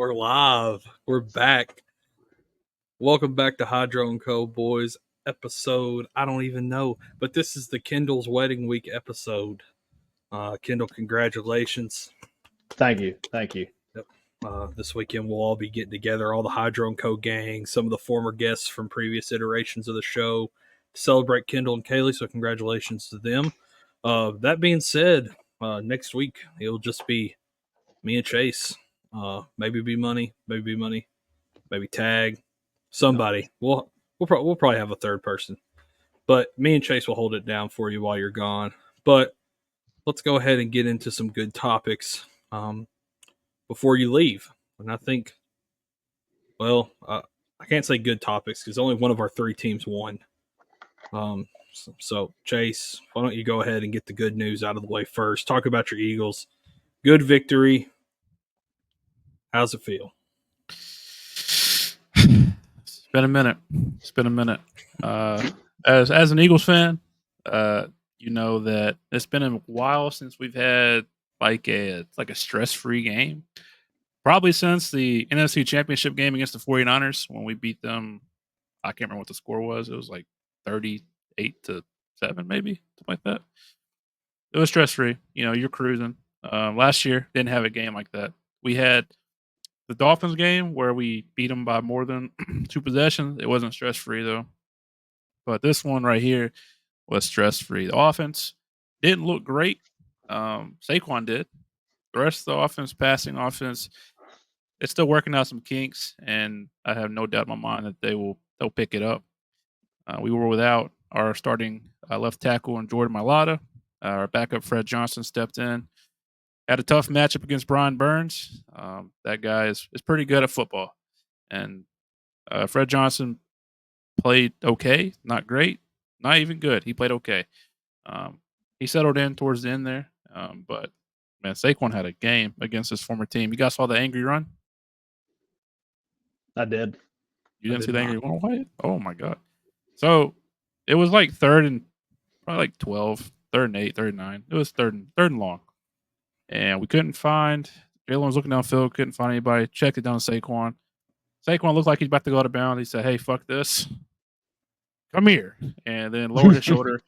We're live. We're back. Welcome back to Hydro and Cowboys episode. I don't even know, but this is the Kendall's wedding week episode. Kendall, congratulations. Thank you. Yep. This weekend we'll all be getting together, all the Hydro and Co gang, some of the former guests from previous iterations of the show to celebrate Kendall and Kaylee. So congratulations to them. That being said, next week it'll just be me and Chase. Maybe be money, maybe tag somebody. We'll probably have a third person, but me and Chase will hold it down for you while you're gone. But let's go ahead and get into some good topics before you leave. And I think, I can't say good topics because only one of our three teams won. So Chase, why don't you go ahead and get the good news out of the way first? Talk about your Eagles. Good victory. How's it feel? It's been a minute. As an Eagles fan, you know that it's been a while since we've had like a stress-free game. Probably since the NFC Championship game against the 49ers when we beat them. I can't remember what the score was. It was like 38-7, maybe, something like that. It was stress-free. You know, you're cruising. Last year, didn't have a game like that. We had the Dolphins game where we beat them by more than 2 possessions. It wasn't stress-free, though. But this one right here was stress-free. The offense didn't look great. Saquon did. The rest of the offense, passing offense, it's still working out some kinks, and I have no doubt in my mind that they'll pick it up. We were without our starting left tackle in Jordan Mailata. Our backup Fred Johnson stepped in. Had a tough matchup against Brian Burns. That guy is pretty good at football. And Fred Johnson played okay, not great, not even good. He played okay. He settled in towards the end there. But, man, Saquon had a game against his former team. You guys saw the angry run? I did. You didn't see the angry run? Oh, my God. So it was like probably like 12, 3rd and 8, 3rd and 9. It was third and long. And we couldn't find – Jalen was looking downfield, couldn't find anybody. Checked it down to Saquon. Saquon looked like he's about to go out of bounds. He said, "Hey, fuck this. Come here." And then lowered his shoulder,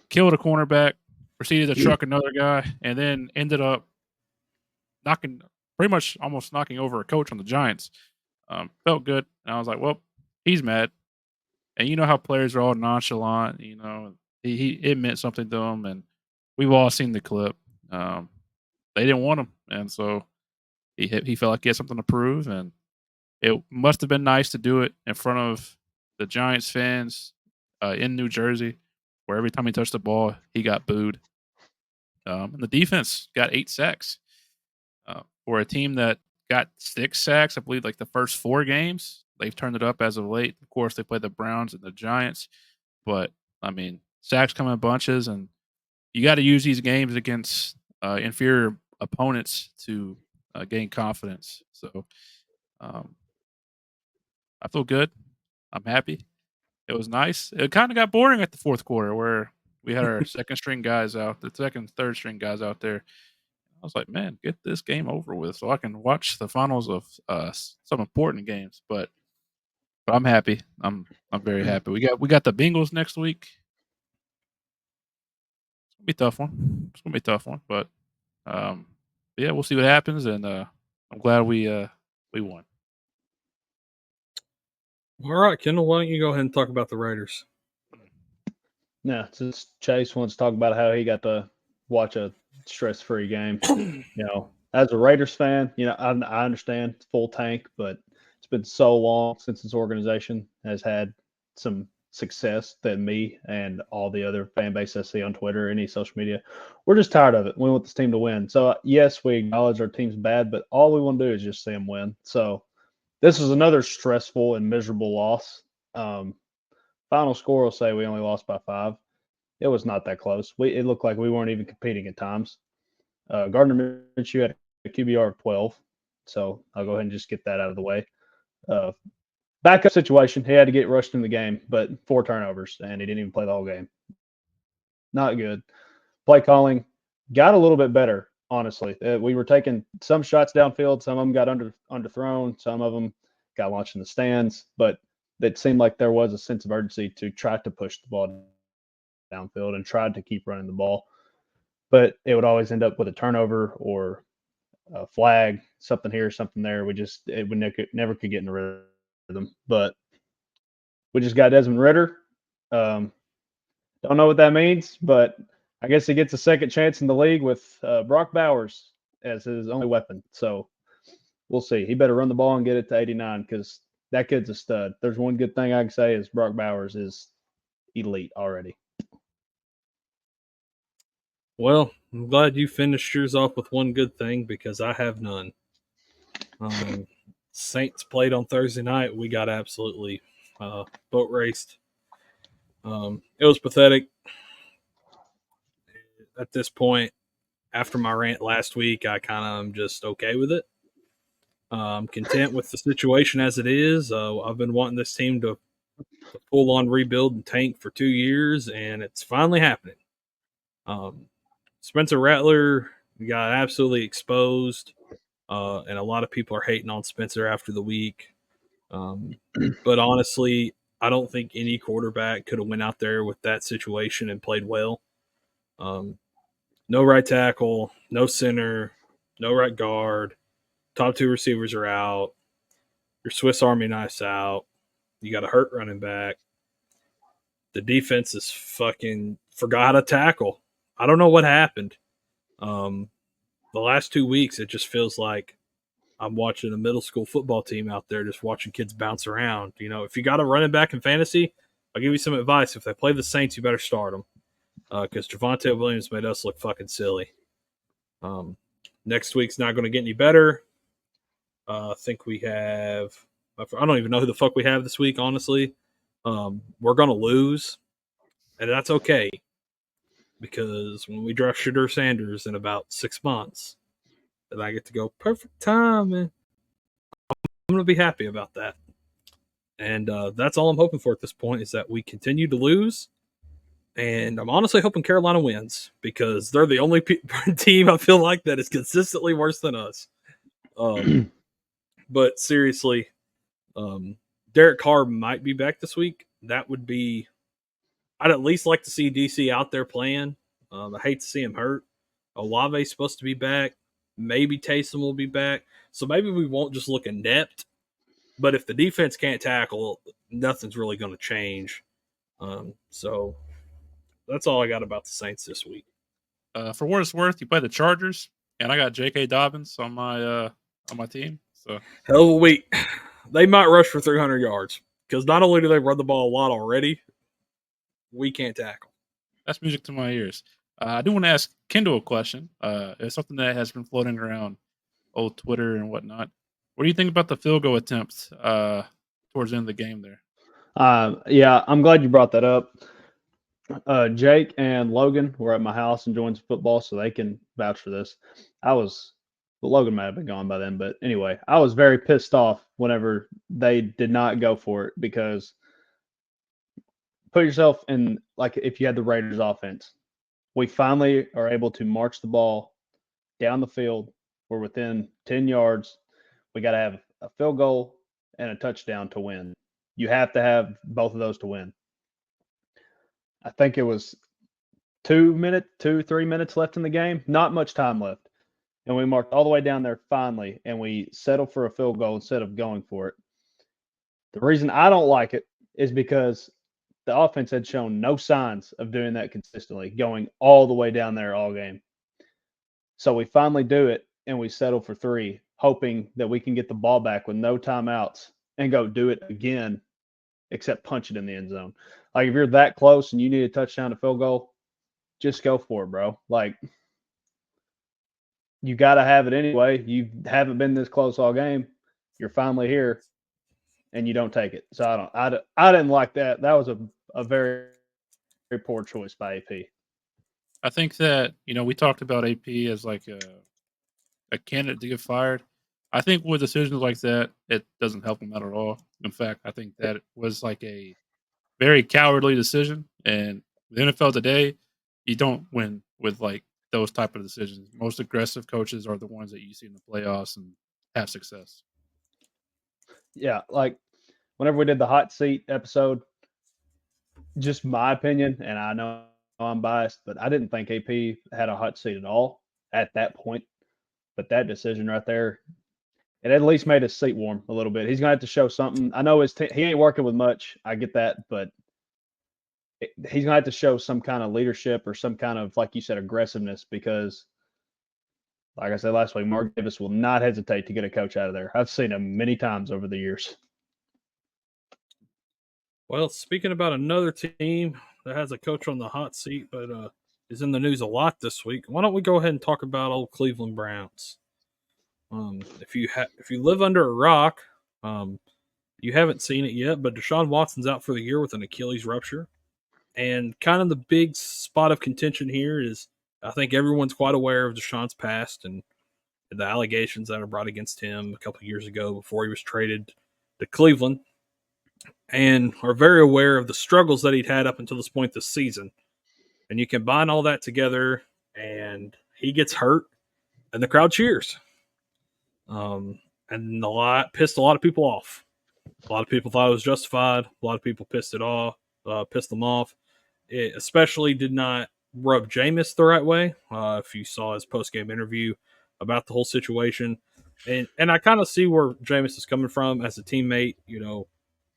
killed a cornerback, proceeded to truck another guy, and then ended up almost knocking over a coach on the Giants. Felt good. And I was like, well, he's mad. And you know how players are all nonchalant. You know, it meant something to him. And we've all seen the clip. They didn't want him, and so he felt like he had something to prove, and it must have been nice to do it in front of the Giants fans in New Jersey, where every time he touched the ball, he got booed. And the defense got 8 sacks. For a team that got 6 sacks, I believe, like the first 4 games, they've turned it up as of late. Of course, they played the Browns and the Giants, but I mean, sacks come in bunches, and you got to use these games against inferior opponents to gain confidence. So I feel good. I'm happy. It was nice. It kind of got boring at the 4th quarter where we had our second, third string guys out there. I was like, man, get this game over with so I can watch the finals of some important games. But I'm happy. I'm very happy. We got the Bengals next week. It's gonna be a tough one. But yeah, we'll see what happens, and I'm glad we won. All right, Kendall, why don't you go ahead and talk about the Raiders? Yeah, since Chase wants to talk about how he got to watch a stress-free game, as a Raiders fan, I understand it's full tank, but it's been so long since this organization has had some success that me and all the other fan base I see on Twitter, any social media, we're just tired of it. We want this team to win. So, yes, we acknowledge our team's bad, but all we want to do is just see them win. So, this was another stressful and miserable loss. Final score will say we only lost by 5. It was not that close. It looked like we weren't even competing at times. Gardner Minshew had a QBR of 12, so I'll go ahead and just get that out of the way. Backup situation, he had to get rushed in the game, but 4 turnovers, and he didn't even play the whole game. Not good. Play calling got a little bit better honestly. We were taking some shots downfield. Some of them got underthrown. Some of them got launched in the stands. But it seemed like there was a sense of urgency to try to push the ball downfield and tried to keep running the ball. But it would always end up with a turnover or a flag, something here, something there. We never could get in the rhythm. But we just got Desmond Ritter. Don't know what that means, but I guess he gets a second chance in the league with Brock Bowers as his only weapon. So we'll see. He better run the ball and get it to 89 because that kid's a stud. There's one good thing I can say is Brock Bowers is elite already. Well, I'm glad you finished yours off with one good thing because I have none. Saints played on Thursday night. We got absolutely boat raced. It was pathetic. At this point, after my rant last week, I kind of am just okay with it. I'm content with the situation as it is. I've been wanting this team to full on rebuild and tank for 2 years, and it's finally happening. Spencer Rattler got absolutely exposed, and a lot of people are hating on Spencer after the week. But honestly, I don't think any quarterback could have went out there with that situation and played well. No right tackle, no center, no right guard. Top two receivers are out. Your Swiss Army knife's out. You got a hurt running back. The defense is fucking forgot how to tackle. I don't know what happened. The last 2 weeks, it just feels like I'm watching a middle school football team out there just watching kids bounce around. You know, if you got a running back in fantasy, I'll give you some advice. If they play the Saints, you better start them because Javonte Williams made us look fucking silly. Next week's not going to get any better. I think we have – I don't even know who the fuck we have this week, honestly. We're going to lose, and that's okay because when we draft Shadur Sanders in about 6 months, then I get to go perfect time, and I'm going to be happy about that. And that's all I'm hoping for at this point is that we continue to lose. And I'm honestly hoping Carolina wins because they're the only team I feel like that is consistently worse than us. But seriously, Derek Carr might be back this week. That would be – I'd at least like to see DC out there playing. I hate to see him hurt. Olave's supposed to be back. Maybe Taysom will be back. So maybe we won't just look inept. But if the defense can't tackle, nothing's really going to change. So that's all I got about the Saints this week. For what it's worth, you play the Chargers, and I got J.K. Dobbins on my team. So hell of a week. They might rush for 300 yards because not only do they run the ball a lot already, we can't tackle. That's music to my ears. I do want to ask Kendall a question. It's something that has been floating around old Twitter and whatnot. What do you think about the field goal attempts towards the end of the game there? Yeah, I'm glad you brought that up. Jake and Logan were at my house enjoying some football, so they can vouch for this. Logan might have been gone by then, but anyway, I was very pissed off whenever they did not go for it because put yourself in, like, if you had the Raiders offense, we finally are able to march the ball down the field. We're within 10 yards. We got to have a field goal and a touchdown to win. You have to have both of those to win. I think it was 3 minutes left in the game. Not much time left. And we marked all the way down there finally, and we settled for a field goal instead of going for it. The reason I don't like it is because the offense had shown no signs of doing that consistently, going all the way down there all game. So we finally do it, and we settle for 3, hoping that we can get the ball back with no timeouts and go do it again, except punch it in the end zone. Like, if you're that close and you need a touchdown to field goal, just go for it, bro. Like, you got to have it anyway. You haven't been this close all game. You're finally here, and you don't take it. So I didn't like that. That was a very, very poor choice by AP. I think that, we talked about AP as like a candidate to get fired. I think with decisions like that, it doesn't help him out at all. In fact, I think that it was like a very cowardly decision. And the NFL today, you don't win with like those type of decisions. Most aggressive coaches are the ones that you see in the playoffs and have success. Yeah, like whenever we did the hot seat episode, just my opinion, and I know I'm biased, but I didn't think AP had a hot seat at all at that point. But that decision right there, it at least made his seat warm a little bit. He's gonna have to show something. I know he ain't working with much. I get that, but he's gonna have to show some kind of leadership or some kind of, like you said, aggressiveness because, like I said last week, Mark Davis will not hesitate to get a coach out of there. I've seen him many times over the years. Well, speaking about another team that has a coach on the hot seat, but is in the news a lot this week, why don't we go ahead and talk about old Cleveland Browns? If you live under a rock, you haven't seen it yet, but Deshaun Watson's out for the year with an Achilles rupture, and kind of the big spot of contention here is I think everyone's quite aware of Deshaun's past and the allegations that are brought against him a couple of years ago before he was traded to Cleveland, and are very aware of the struggles that he'd had up until this point this season. And you combine all that together, and he gets hurt, and the crowd cheers. And pissed a lot of people off. A lot of people thought it was justified. A lot of people pissed them off. It especially did not rub Jameis the right way. If you saw his post game interview about the whole situation, and I kind of see where Jameis is coming from as a teammate. You know,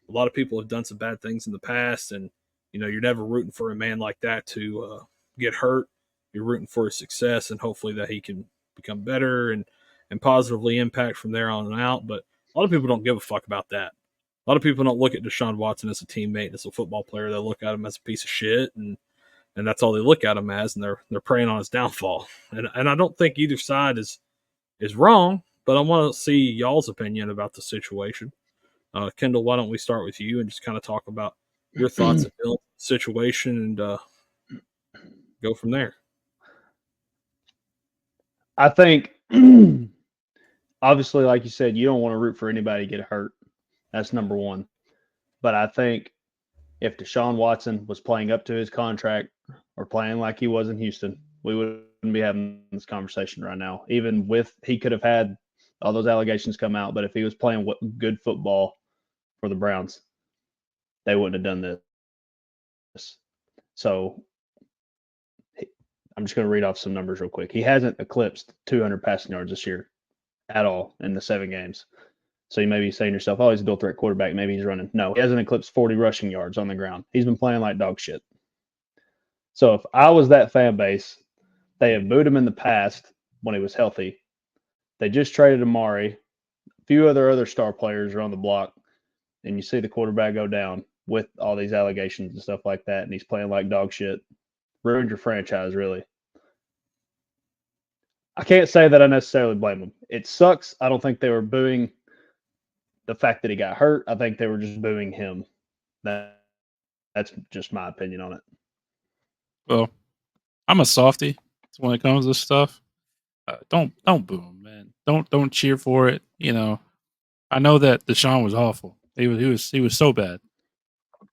a lot of people have done some bad things in the past, and you know you're never rooting for a man like that to get hurt. You're rooting for his success, and hopefully that he can become better and positively impact from there on out. But a lot of people don't give a fuck about that. A lot of people don't look at Deshaun Watson as a teammate, as a football player. They look at him as a piece of shit, and that's all they look at him as, and they're preying on his downfall. And I don't think either side is wrong, but I want to see y'all's opinion about the situation. Kendall, why don't we start with you and just kind of talk about your thoughts on the situation and go from there. I think, obviously, like you said, you don't want to root for anybody to get hurt. That's number one. But I think if Deshaun Watson was playing up to his contract or playing like he was in Houston, we wouldn't be having this conversation right now. Even with, he could have had all those allegations come out, but if he was playing good football for the Browns, they wouldn't have done this. So I'm just going to read off some numbers real quick. He hasn't eclipsed 200 passing yards this year at all in the 7 games. So you may be saying to yourself, oh, he's a dual threat quarterback. Maybe he's running. No, he hasn't eclipsed 40 rushing yards on the ground. He's been playing like dog shit. So if I was that fan base, they have booed him in the past when he was healthy. They just traded Amari. A few other star players are on the block. And you see the quarterback go down with all these allegations and stuff like that, and he's playing like dog shit. Ruined your franchise, really. I can't say that I necessarily blame him. It sucks. I don't think they were booing the fact that he got hurt. I think they were just booing him. That's just my opinion on it. Well, I'm a softie when it comes to stuff. Don't boo him, man. Don't cheer for it. You know, I know that Deshaun was awful. He was so bad.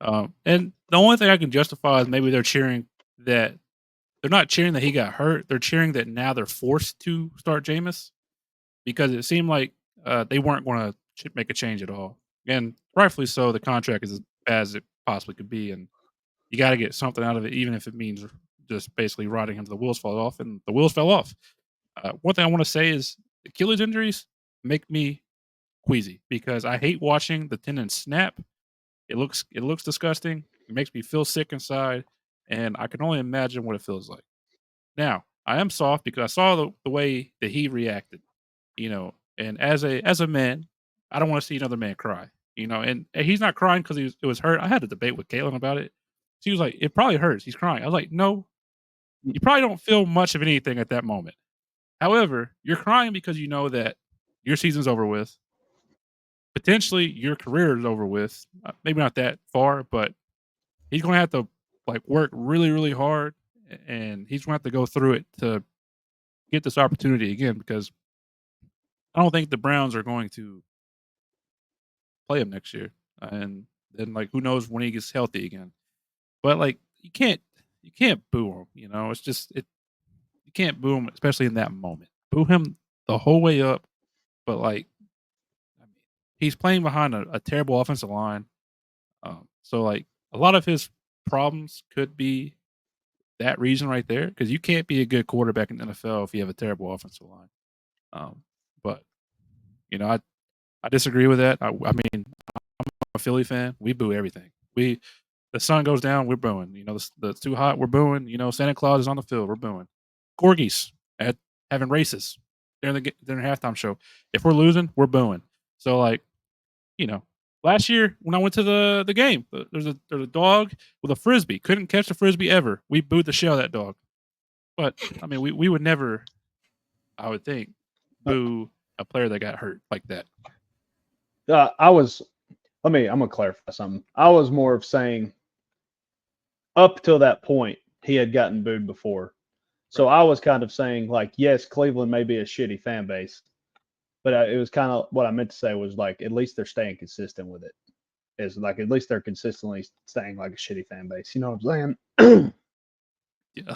And the only thing I can justify is maybe they're cheering that they're not cheering that he got hurt. They're cheering that now they're forced to start Jameis because it seemed like they weren't going to make a change at all. And rightfully so, the contract is as bad as it possibly could be, and you got to get something out of it, even if it means just basically riding him till the wheels fall off. And the wheels fell off. One thing I want to say is Achilles injuries make me queasy because I hate watching the tendon snap. It looks disgusting. It makes me feel sick inside, and I can only imagine what it feels like. Now, I am soft because I saw the way that he reacted, you know, and as a man, I don't want to see another man cry, you know, and he's not crying because it was hurt. I had a debate with Caitlin about it. She was like, it probably hurts. He's crying. I was like, no, you probably don't feel much of anything at that moment. However, you're crying because you know that your season's over with. Potentially your career is over with. Maybe not that far, but he's going to have to like work really, really hard, and he's going to have to go through it to get this opportunity again because I don't think the Browns are going to play him next year. And then like who knows when he gets healthy again. But like you can't boo him, you know. It's just you can't boo him, especially in that moment. Boo him the whole way up, but like, I mean, he's playing behind a terrible offensive line. So like, a lot of his problems could be that reason right there, because you can't be a good quarterback in the NFL if you have a terrible offensive line. But you know, I disagree with that. I mean, I'm a Philly fan. We boo everything. The sun goes down, we're booing. You know, it's too hot, we're booing. You know, Santa Claus is on the field, we're booing. Corgis having races during the halftime show. If we're losing, we're booing. So like, you know, last year when I went to the game, there's a dog with a frisbee. Couldn't catch the frisbee ever. We booed the shit out of that dog. But I mean, we would never, I would think, boo a player that got hurt like that. I'm gonna clarify something. I was more of saying up till that point he had gotten booed before. So I was kind of saying like, yes, Cleveland may be a shitty fan base, but it was kind of what I meant to say was like, at least they're staying consistent with it. Is like, at least they're consistently staying like a shitty fan base. You know what I'm saying? Yeah.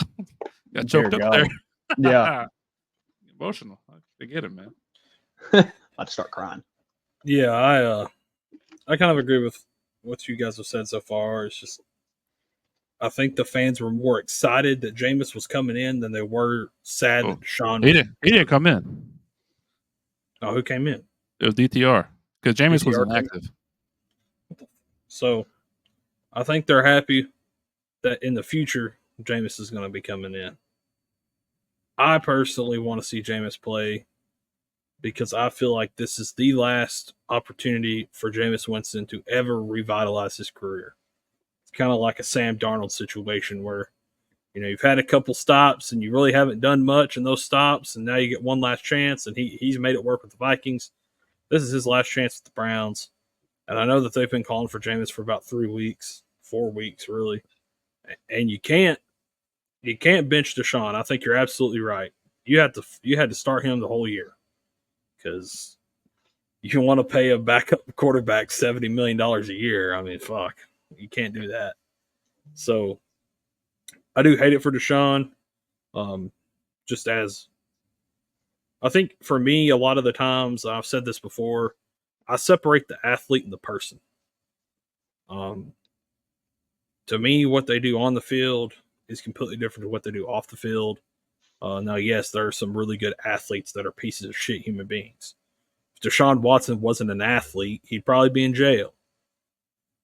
Got choked up there. Yeah. Emotional. I get it, man. I'd start crying. Yeah, I kind of agree with what you guys have said so far. It's just, I think the fans were more excited that Jameis was coming in than they were sad that Deshaun. He didn't come in. Oh, who came in? It was DTR because Jameis was inactive. So, I think they're happy that in the future Jameis is going to be coming in. I personally want to see Jameis play because I feel like this is the last opportunity for Jameis Winston to ever revitalize his career. It's kind of like a Sam Darnold situation where, you know, you've had a couple stops and you really haven't done much in those stops, and now you get one last chance, and he's made it work with the Vikings. This is his last chance with the Browns. And I know that they've been calling for Jameis for about 3 weeks, 4 weeks, really. And you can't bench Deshaun. I think you're absolutely right. You had to start him the whole year because you want to pay a backup quarterback $70 million a year. I mean, fuck, you can't do that. So I do hate it for Deshaun. Just as I think for me, a lot of the times I've said this before, I separate the athlete and the person. To me, what they do on the field is completely different to what they do off the field. Now, yes, there are some really good athletes that are pieces of shit human beings. If Deshaun Watson wasn't an athlete, he'd probably be in jail.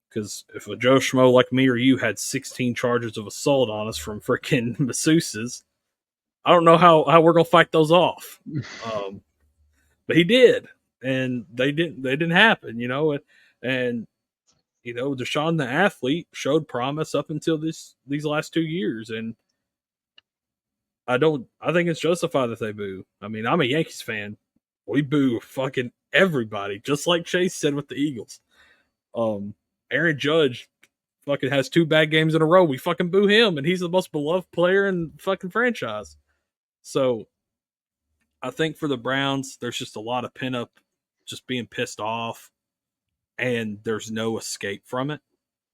Because if a Joe Schmo like me or you had 16 charges of assault on us from freaking masseuses, I don't know how we're gonna fight those off. But he did, and they didn't happen, you know. And you know, Deshaun the athlete showed promise up until these last 2 years, and I think it's justified that they boo. I mean, I'm a Yankees fan. We boo fucking everybody, just like Chase said with the Eagles. Aaron Judge fucking has 2 bad games in a row. We fucking boo him, and he's the most beloved player in the fucking franchise. So I think for the Browns, there's just a lot of pent up, just being pissed off, and there's no escape from it.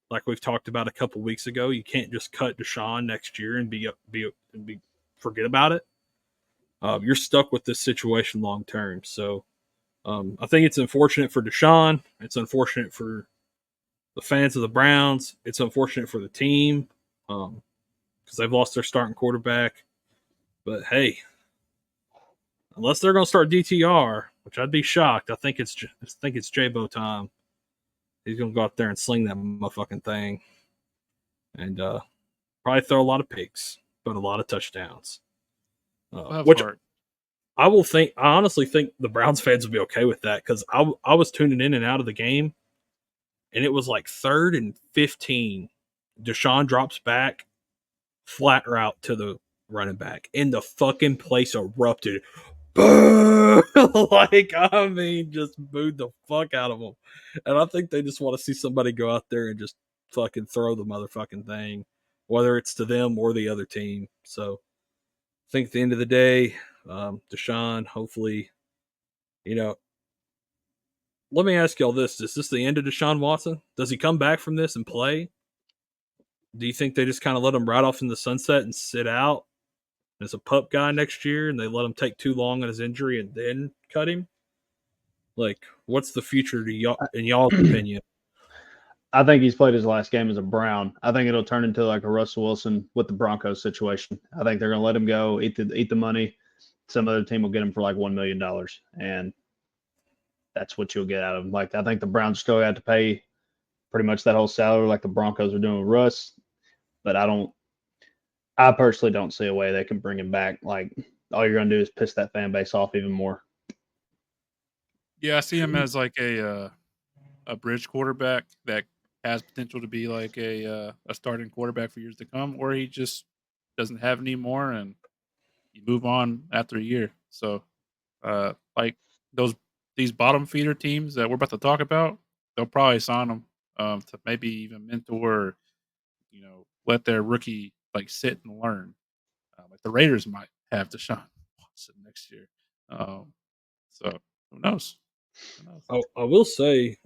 Like we've talked about a couple weeks ago, you can't just cut Deshaun next year and be forget about it. You're stuck with this situation long term. So I think it's unfortunate for Deshaun. It's unfortunate for the fans of the Browns. It's unfortunate for the team because they've lost their starting quarterback. But hey, unless they're going to start DTR, which I'd be shocked, I think it's J-Bo time. He's going to go out there and sling that motherfucking thing, and probably throw a lot of picks, but a lot of touchdowns. Which I honestly think the Browns fans will be okay with that because I was tuning in and out of the game, and it was like 3rd and 15. Deshaun drops back, flat route to the running back, and the fucking place erupted. Like, I mean, just booed the fuck out of them. And I think they just want to see somebody go out there and just fucking throw the motherfucking thing, whether it's to them or the other team. So I think at the end of the day, Deshaun, hopefully, you know, let me ask y'all this. Is this the end of Deshaun Watson? Does he come back from this and play? Do you think they just kind of let him ride off in the sunset and sit out as a pup guy next year and they let him take too long on his injury and then cut him? Like, what's the future to y'all, in y'all's opinion? I think he's played his last game as a Brown. I think it'll turn into like a Russell Wilson with the Broncos situation. I think they're going to let him go, eat the money. Some other team will get him for like $1 million, and that's what you'll get out of him. Like, I think the Browns still have to pay pretty much that whole salary like the Broncos are doing with Russ, but I personally don't see a way they can bring him back. Like, all you're going to do is piss that fan base off even more. Yeah, I see him as like a bridge quarterback that has potential to be like a starting quarterback for years to come, or he just doesn't have any more and you move on after a year. So, like these bottom feeder teams that we're about to talk about, they'll probably sign him to maybe even mentor, let their rookie like sit and learn. Like the Raiders might have Deshaun Watson next year. So who knows? Who knows? I will say,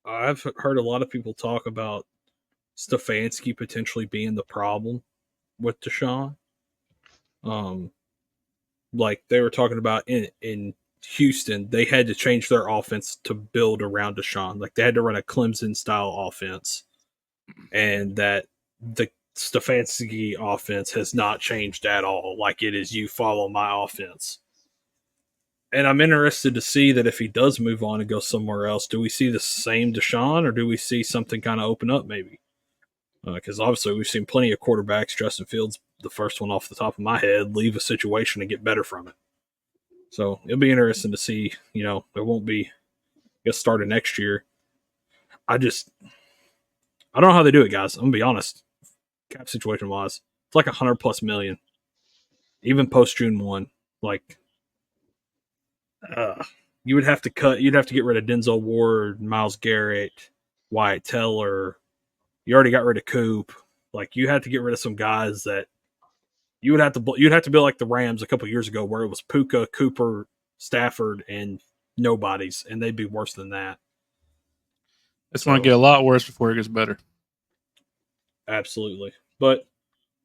I've heard a lot of people talk about Stefanski potentially being the problem with Deshaun. Like they were talking about in Houston, they had to change their offense to build around Deshaun. Like they had to run a Clemson style offense, and that the Stefanski offense has not changed at all. Like it is, you follow my offense. And I'm interested to see that if he does move on and go somewhere else, do we see the same Deshaun or do we see something kind of open up maybe? Because obviously we've seen plenty of quarterbacks, Justin Fields, the first one off the top of my head, leave a situation and get better from it. So it'll be interesting to see. There won't be, I guess, starting next year. I don't know how they do it, guys. I'm gonna be honest. Cap situation wise, it's like 100+ million, even post June 1. Like, you would have to cut. You'd have to get rid of Denzel Ward, Myles Garrett, Wyatt Teller. You already got rid of Coop. Like, you had to get rid of some guys that you'd have to build like the Rams a couple years ago, where it was Puka, Cooper, Stafford, and nobodies, and they'd be worse than that. It's going to get a lot worse before it gets better. Absolutely. But,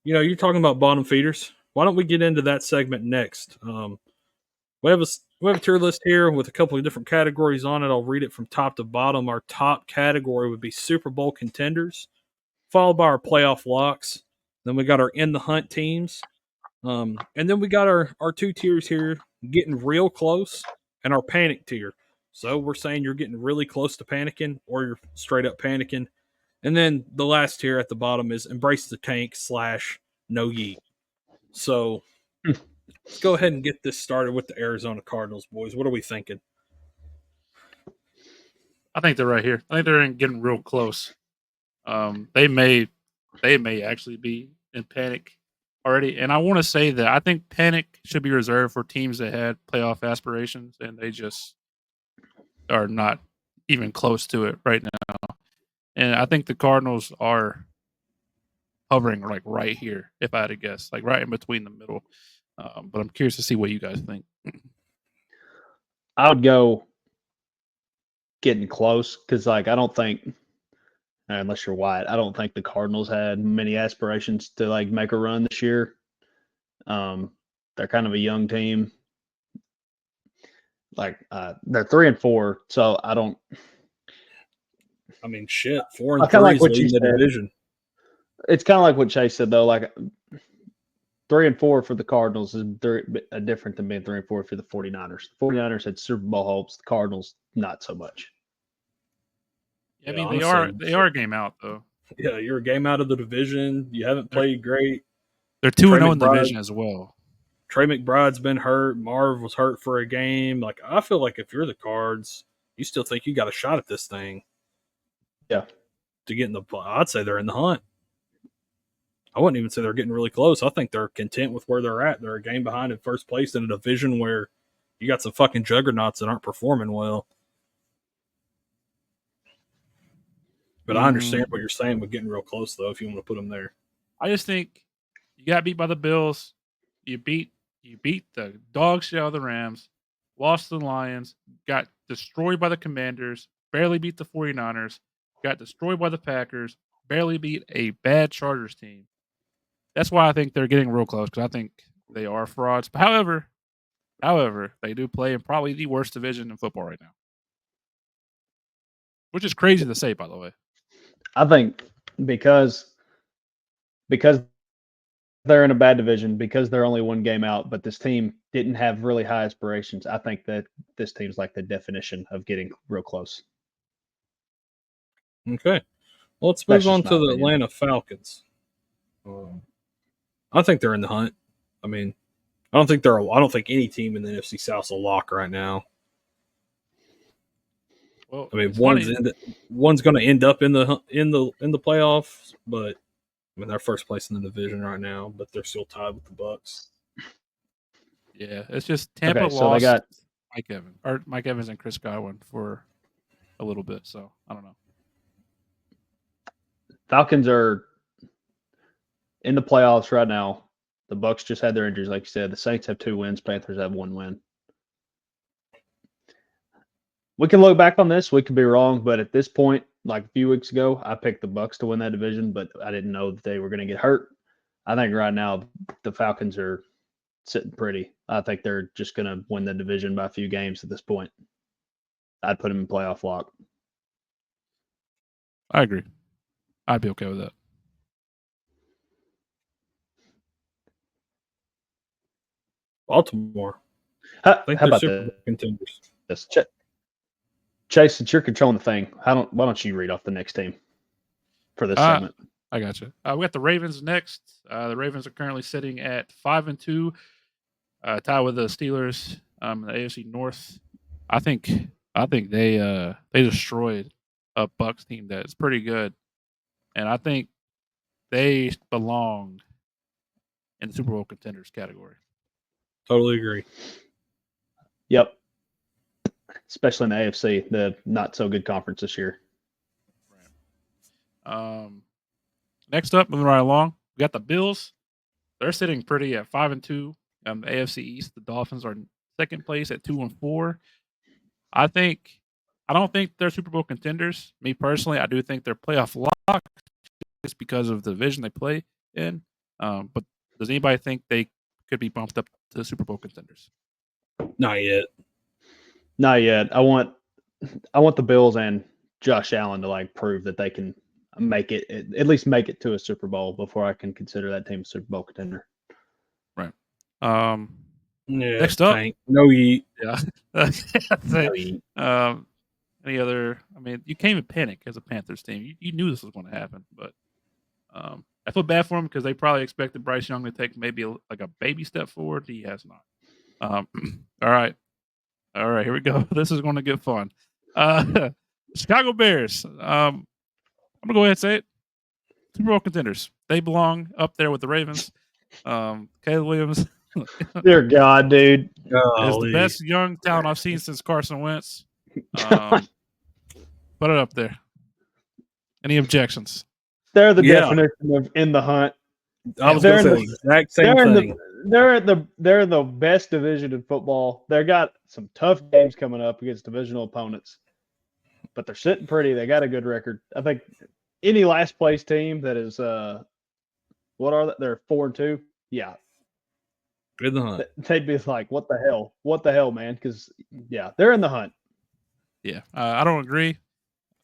you're talking about bottom feeders. Why don't we get into that segment next? We have a tier list here with a couple of different categories on it. I'll read it from top to bottom. Our top category would be Super Bowl contenders, followed by our playoff locks. Then we got our in the hunt teams. And then we got our two tiers here, getting real close, and our panic tier. So we're saying you're getting really close to panicking or you're straight up panicking. And then the last tier at the bottom is embrace the tank / no yeet. So let's go ahead and get this started with the Arizona Cardinals, boys. What are we thinking? I think they're right here. I think they're getting real close. They may actually be in panic already. And I want to say that I think panic should be reserved for teams that had playoff aspirations and they just are not even close to it right now. And I think the Cardinals are hovering like right here, if I had to guess, like right in between the middle. But I'm curious to see what you guys think. I would go getting close because, like, I don't think, unless you're Wyatt, I don't think the Cardinals had many aspirations to like make a run this year. They're kind of a young team. Like, they're 3-4, so I don't. I mean, shit, 4 and I kinda 3 like is what you leading the said. division. It's kind of like what Chase said, though. Like, 3-4 for the Cardinals is different than being 3-4 for the 49ers. The 49ers had Super Bowl hopes. The Cardinals, not so much. I Yeah, mean, honestly, they are a game out though. Yeah, you're a game out of the division. You haven't played great. They're 2-0 in the division as well. Trey McBride's been hurt. Marv was hurt for a game. Like, I feel like if you're the Cards, you still think you got a shot at this thing. Yeah. To get in the, I'd say they're in the hunt. I wouldn't even say they're getting really close. I think they're content with where they're at. They're a game behind in first place in a division where you got some fucking juggernauts that aren't performing well. But I understand what you're saying with getting real close, though, if you want to put them there. I just think you got beat by the Bills. You beat the dog shit out of the Rams, lost to the Lions, got destroyed by the Commanders, barely beat the 49ers, got destroyed by the Packers, barely beat a bad Chargers team. that's why I think they're getting real close because I think they are frauds. But however, they do play in probably the worst division in football right now, which is crazy to say, by the way. I think because they're in a bad division, because they're only one game out, but this team didn't have really high aspirations. I think that this team's like the definition of getting real close. Okay. Well, let's That's move on just to my the opinion. Atlanta Falcons. I think they're in the hunt. I mean, I don't think any team in the NFC South's a lock right now. Well, I mean, it's funny. one's going to end up in the playoffs, but I mean they're first place in the division right now, but they're still tied with the Bucks. Yeah, it's just Tampa Okay, so they lost got Mike Evans and Chris Godwin for a little bit. So I don't know. Falcons are in the playoffs right now. The Bucks just had their injuries, like you said. The Saints have 2 wins. Panthers have 1 win. We can look back on this. We could be wrong, but at this point, like a few weeks ago, I picked the Bucks to win that division, but I didn't know that they were going to get hurt. I think right now the Falcons are sitting pretty. I think they're just going to win the division by a few games at this point. I'd put them in playoff lock. I agree. I'd be okay with that. Baltimore. How I think they're about Super Bowl contenders. this? Chase, since you're controlling the thing, why don't you read off the next team for this segment? I got you. We got the Ravens next. The Ravens are currently sitting at 5-2, tied with the Steelers in the AFC North. I think they destroyed a Bucks team that's pretty good, and I think they belong in the Super Bowl contenders category. Totally agree. Yep. Especially in the AFC, the not so good conference this year. Right. Next up, moving right along, we got the Bills. They're sitting pretty at 5-2. The AFC East, the Dolphins are in second place at 2-4. I don't think they're Super Bowl contenders. Me personally, I do think they're playoff lock just because of the division they play in. But does anybody think they could be bumped up to Super Bowl contenders? Not yet. Not yet. I want the Bills and Josh Allen to like prove that they can make it, at least make it to a Super Bowl before I can consider that team a Super Bowl contender. Right. Yeah, next up, tank. No eat. Yeah. No eat. Any other? I mean, you can't even panic as a Panthers team. You knew this was going to happen, but I feel bad for him because they probably expected Bryce Young to take maybe a baby step forward. He has not. All right, here we go. This is going to get fun. Chicago Bears. I'm gonna go ahead and say it. Super Bowl contenders. They belong up there with the Ravens. Caleb Williams. Dear God, dude. Is the best young talent I've seen since Carson Wentz. Put it up there. Any objections? They're the definition of in the hunt. I was going to say the exact same thing. They're in the best division in football. They've got some tough games coming up against divisional opponents, but they're sitting pretty. They got a good record. I think any last place team that is what are they? They're 4-2. Yeah. In the hunt. They'd be like, what the hell? What the hell, man? Because they're in the hunt. Yeah. I don't agree.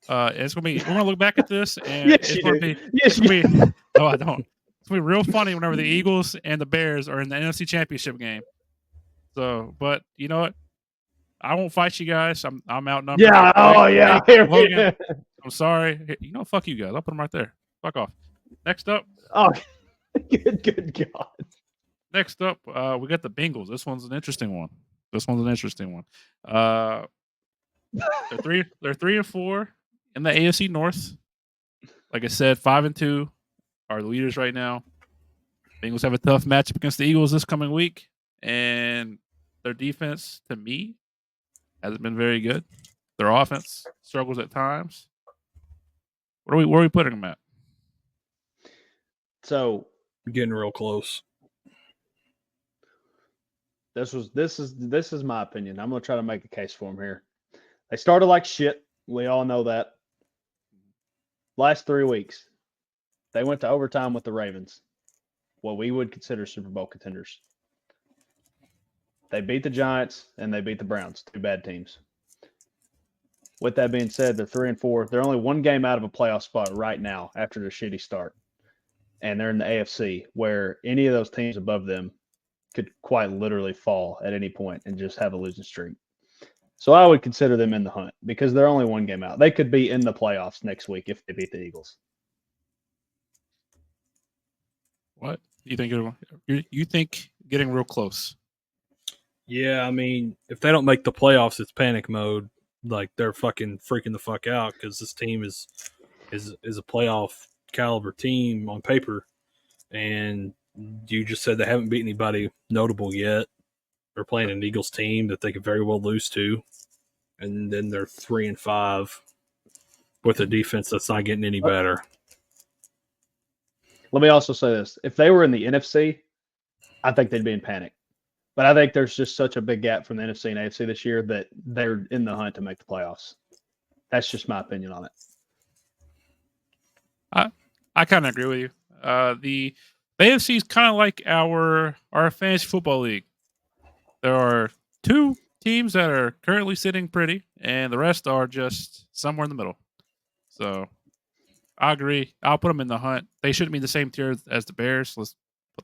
It's gonna be. We're gonna look back at this, and yes, it's gonna do. be. Yes, it's gonna be. No, I don't. It's gonna be real funny whenever the Eagles and the Bears are in the NFC Championship game. So, but you know what? I won't fight you guys. I'm outnumbered. Yeah. Oh yeah. Hey, Logan, I'm sorry. You know, fuck you guys. I'll put them right there. Fuck off. Next up. Oh, good God. Next up, we got the Bengals. This one's an interesting one. They're 3-4 in the AFC North. Like I said, 5-2 are the leaders right now. Bengals have a tough matchup against the Eagles this coming week, and their defense, to me, hasn't been very good. Their offense struggles at times. Where are we putting them at? So getting real close. This is my opinion. I'm gonna try to make a case for them here. They started like shit. We all know that. Last 3 weeks, they went to overtime with the Ravens. what we would consider Super Bowl contenders. They beat the Giants and they beat the Browns, 2 bad teams. With that being said, they're 3-4. They're only 1 game out of a playoff spot right now after their shitty start. And they're in the AFC, where any of those teams above them could quite literally fall at any point and just have a losing streak. So I would consider them in the hunt because they're only 1 game out. They could be in the playoffs next week if they beat the Eagles. What you think? You think getting real close? Yeah, I mean, if they don't make the playoffs, it's panic mode. Like they're fucking freaking the fuck out because this team is a playoff caliber team on paper, and you just said they haven't beat anybody notable yet. They're playing an Eagles team that they could very well lose to, and then they're 3-5 with a defense that's not getting any better. Let me also say this. If they were in the NFC, I think they'd be in panic. But I think there's just such a big gap from the NFC and AFC this year that they're in the hunt to make the playoffs. That's just my opinion on it. I kind of agree with you. The AFC is kind of like our fantasy football league. There are 2 teams that are currently sitting pretty, and the rest are just somewhere in the middle. So I agree. I'll put them in the hunt. They shouldn't be in the same tier as the Bears. Let's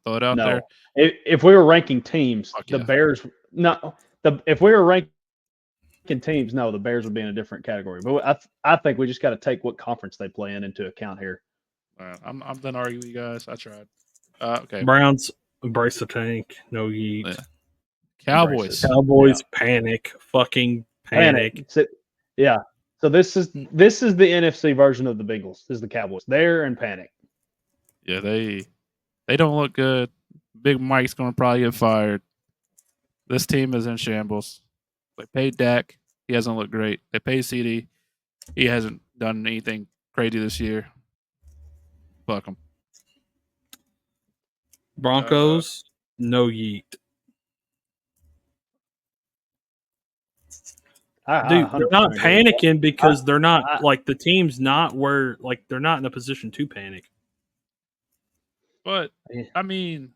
throw it out there. If we were ranking teams, the Bears if we were ranking teams, no, the Bears would be in a different category. But I think we just got to take what conference they play in into account here. I'm done arguing with you guys. I tried. Okay. Browns embrace the tank. No yeet. Yeah. Cowboys. Panic. Fucking panic. Yeah. So this is the NFC version of the Bengals. This is the Cowboys. They're in panic. Yeah, they don't look good. Big Mike's going to probably get fired. This team is in shambles. They paid Dak. He hasn't looked great. They paid CD. He hasn't done anything crazy this year. Fuck him. Broncos, no yeet. Dude, they're not panicking because they're not like the team's not where like they're not in a position to panic. But I mean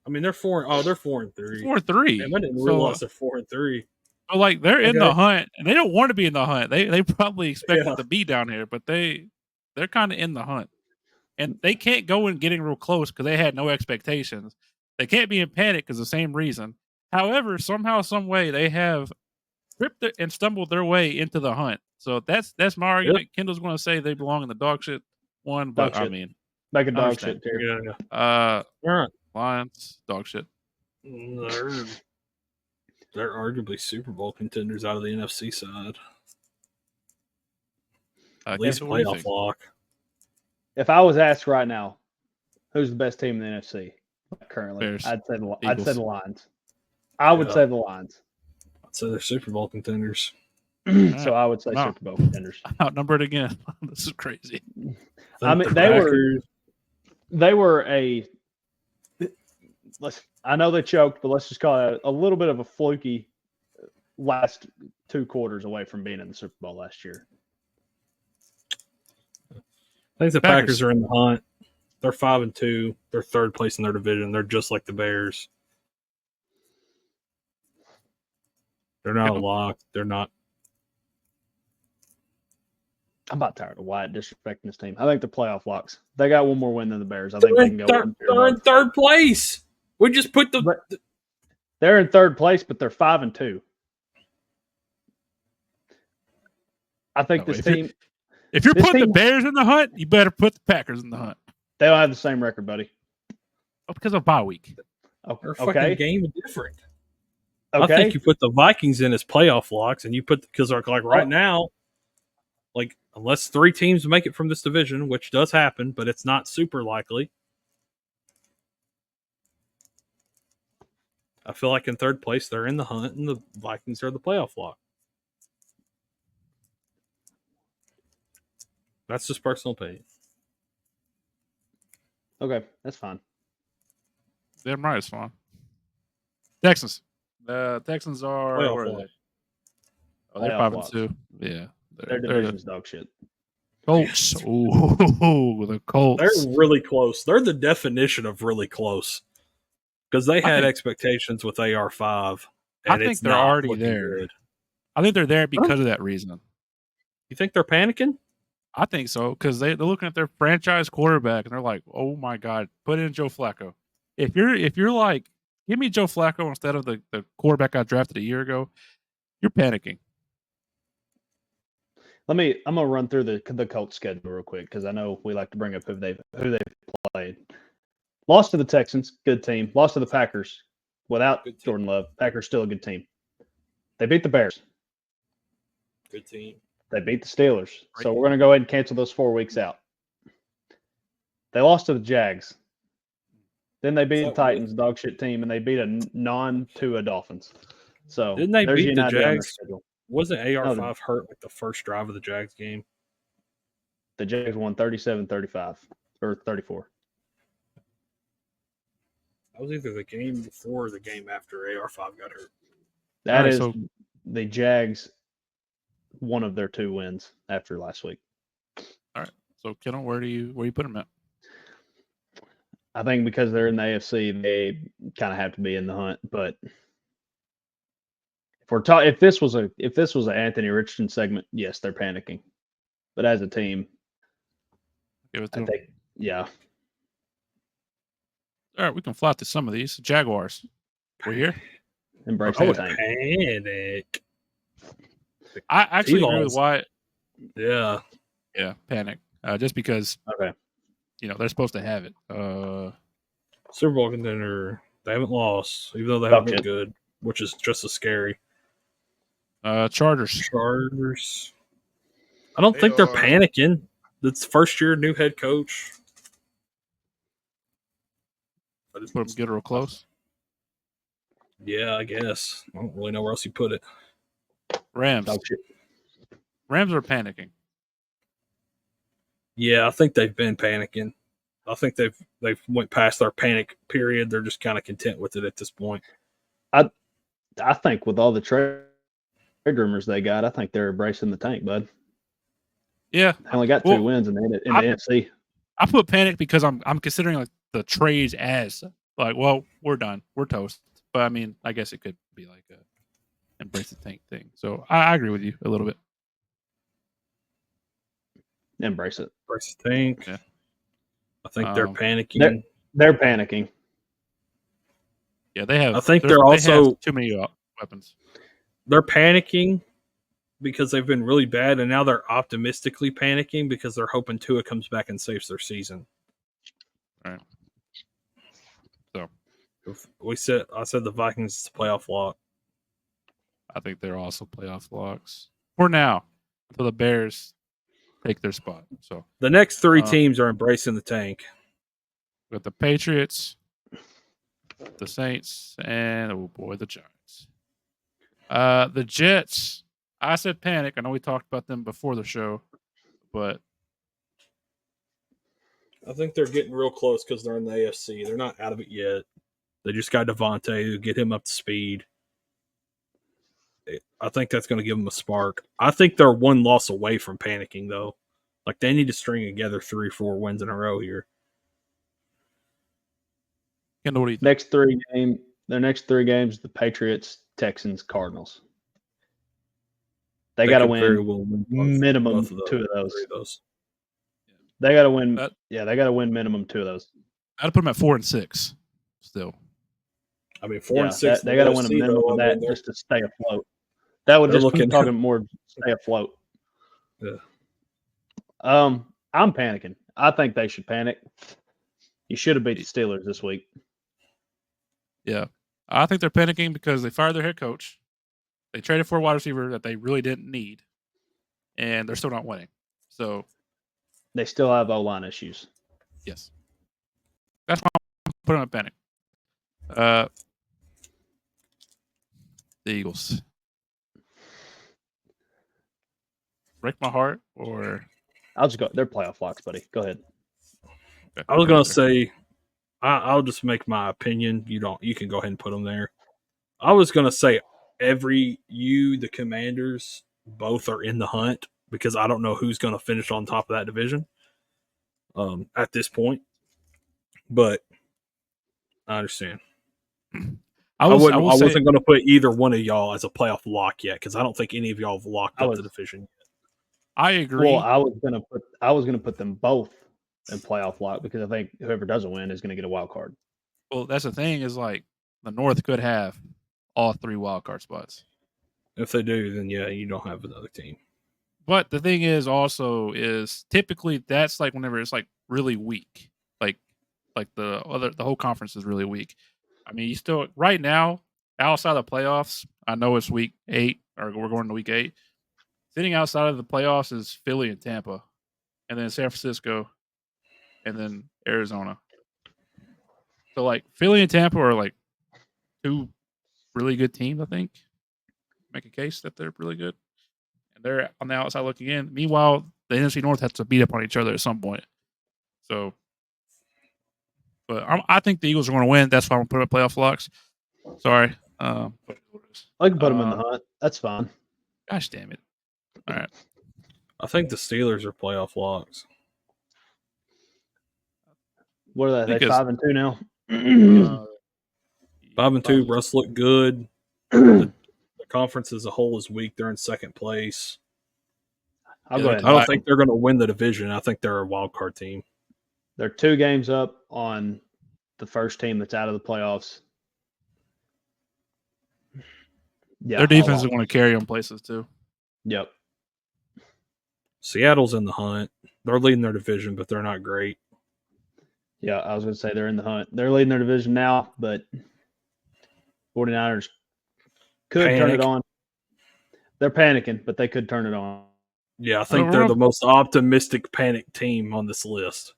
they're 4-3. 4-3. Damn, I didn't realize they're 4-3. So like they're in the hunt, and they don't want to be in the hunt. They probably expected to be down here, but they're kind of in the hunt, and they can't go in getting real close because they had no expectations. They can't be in panic because the same reason. However, somehow, some way, they have tripped and stumbled their way into the hunt. So that's my argument. Yep. Kendall's going to say they belong in the dog shit one, but I mean, like a dog shit tier. Yeah. Lions, dog shit. They're arguably Super Bowl contenders out of the NFC side. At least playoff lock. If I was asked right now, who's the best team in the NFC currently? Bears. I'd say the Lions. I would say the Lions. I'd say they're Super Bowl contenders. So I would say Super Bowl contenders. Outnumbered again. This is crazy. I mean, they were a. I know they choked, but let's just call it a little bit of a fluky last 2 quarters away from being in the Super Bowl last year. I think the Packers are in the hunt. They're 5-2. They're 3rd place in their division. They're just like the Bears. They're not locked. They're not. I'm about tired of Wyatt disrespecting this team. I think they're playoff locks. They got one more win than the Bears. I think they can go. They're in 3rd place. We just put They're in 3rd place, but they're 5-2. I think this team. If you're putting the Bears in the hunt, you better put the Packers in the hunt. They don't have the same record, buddy. Oh, because of bye week. They're fucking game different. Okay. I think you put the Vikings in as playoff locks, and you put because like right now, like unless 3 teams make it from this division, which does happen, but it's not super likely. I feel like in 3rd place, they're in the hunt, and the Vikings are the playoff lock. That's just personal opinion. Okay, that's fine. Damn right, it's fine. Texans. The Texans are where are they? Oh, they're 5-2. Yeah, their division's dog shit. Colts. Ooh, the Colts. They're really close. They're the definition of really close because they had expectations with AR5, and I think it's they're not already looking there. good. I think they're there because of that reason. You think they're panicking? I think so because they're looking at their franchise quarterback and they're like, "Oh my god, put in Joe Flacco." If you're like, give me Joe Flacco instead of the quarterback I drafted a year ago, you're panicking. I'm gonna run through the Colts schedule real quick because I know we like to bring up who they've played. Lost to the Texans, good team. Lost to the Packers without Jordan Love. Packers still a good team. They beat the Bears. Good team. They beat the Steelers. So we're gonna go ahead and cancel those 4 weeks out. They lost to the Jags. Then they beat the Titans, dog shit team, and they beat a non-Tua Dolphins. So didn't they beat the Jags? Schedule. Wasn't AR5 hurt like the first drive of the Jags game? The Jags won 37-35 or 34. That was either the game before or the game after AR5 got hurt. That is the Jags, one of their 2 wins after last week. All right. So, Kendall, where do you put them at? I think because they're in the AFC, they kind of have to be in the hunt. But if this was an Anthony Richardson segment, yes, they're panicking. But as a team, Give it to I think, yeah. All right, we can fly to some of these. Jaguars, we're here. Embrace the tank. Panic. I actually agree with Wyatt. Yeah, panic. Just because, okay, they're supposed to have it. Super Bowl contender. They haven't lost, even though they haven't been good, which is just as scary. Chargers. I don't think they're panicking. It's first year new head coach. I just put them get real close. Yeah, I guess. I don't really know where else you put it. Rams. Rams are panicking. Yeah, I think they've been panicking. I think they've went past their panic period. They're just kind of content with it at this point. I think with all the trade rumors they got, I think they're embracing the tank, bud. Yeah, they only got 2 wins in the NFC. I put panic because I'm considering like the trades as like, well, we're done, we're toast. But I mean, I guess it could be like a embrace the tank thing. So I agree with you a little bit. Embrace it. Embrace the tank. Yeah. I think they're panicking. They're panicking. Yeah, they have. I think they're also too many weapons. They're panicking because they've been really bad, and now they're optimistically panicking because they're hoping Tua comes back and saves their season. All right. So I said the Vikings is a playoff lock. I think they're also playoff locks for now until the Bears take their spot. So the next 3 teams are embracing the tank. With the Patriots, the Saints, and the Giants. The Jets. I said panic. I know we talked about them before the show, but I think they're getting real close because they're in the AFC. They're not out of it yet. They just got Devontae to get him up to speed. I think that's going to give them a spark. I think they're 1 loss away from panicking, though. Like, they need to string together 3 or 4 wins in a row here. Kendall, what do you think? Their next 3 games, the Patriots, Texans, Cardinals. They got to win minimum 2 of those. They got to win. They got to win minimum 2 of those. I'd put them at 4 and 6 still. I mean, 4 and 6. They got to win a minimum of that just to stay afloat. That would just be talking more stay afloat. Yeah. I'm panicking. I think they should panic. You should have beat the Steelers this week. Yeah. I think they're panicking because they fired their head coach. They traded for a wide receiver that they really didn't need, and they're still not winning. So they still have O-line issues. Yes. That's why I'm putting on panic. The Eagles. Break my heart, or I'll just go. They're playoff locks, buddy. Go ahead. Okay. I was gonna say, I'll just make my opinion. You can go ahead and put them there. I was gonna say the Commanders, both are in the hunt because I don't know who's going to finish on top of that division at this point. But I understand. I wasn't going to put either one of y'all as a playoff lock yet because I don't think any of y'all have locked up the division. I agree. Well, I was gonna put them both in playoff lock because I think whoever doesn't win is going to get a wild card. Well, that's the thing is like the North could have all 3 wild card spots. If they do, then yeah, you don't have another team. But the thing is also is typically that's like whenever it's like really weak, like the whole conference is really weak. I mean, you still right now outside of the playoffs. I know it's week 8 or we're going to week 8. Sitting outside of the playoffs is Philly and Tampa, and then San Francisco, and then Arizona. So like Philly and Tampa are like 2 really good teams. I think make a case that they're really good, and they're on the outside looking in. Meanwhile, the NFC North has to beat up on each other at some point. So, but I think the Eagles are going to win. That's why I'm going to put up playoff locks. Sorry, I can put them in the hunt. That's fine. Gosh damn it! All right. I think the Steelers are playoff locks. What are they? They 5-2 now. 5-2. Russ looked good. The conference as a whole is weak. They're in second place. I'll go ahead. I don't think they're going to win the division. I think they're a wild card team. They're 2 games up on the first team that's out of the playoffs. Yeah, their defense is going to carry them places too. Yep. Seattle's in the hunt. They're leading their division, but they're not great. Yeah, I was going to say they're in the hunt. They're leading their division now, but 49ers could turn it on. They're panicking, but they could turn it on. Yeah, I think they're the most optimistic panic team on this list.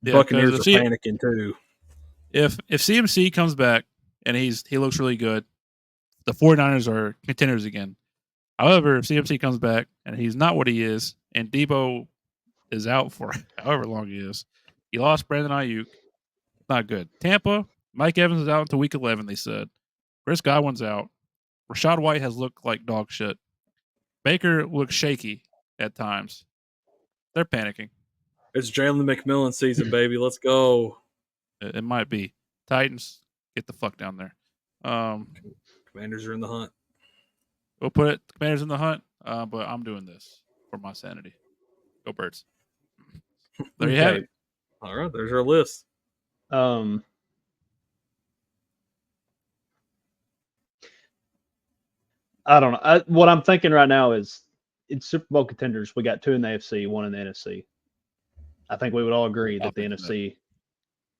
Yeah, Buccaneers are panicking too. If CMC comes back and he looks really good, the 49ers are contenders again. However, if CMC comes back and he's not what he is, and Debo is out for however long he is, he lost Brandon Ayuk. Not good. Tampa, Mike Evans is out until week 11, they said. Chris Godwin's out. Rachaad White has looked like dog shit. Baker looks shaky at times. They're panicking. It's Jalen McMillan season, baby. Let's go. It might be. Titans, get the fuck down there. Commanders are in the hunt. We'll put it. Commanders in the hunt, but I'm doing this for my sanity. Go Birds. There you have it. All right, there's our list. I don't know. What I'm thinking right now is in Super Bowl contenders, we got 2 in the AFC, 1 in the NFC. I think we would all agree that the NFC.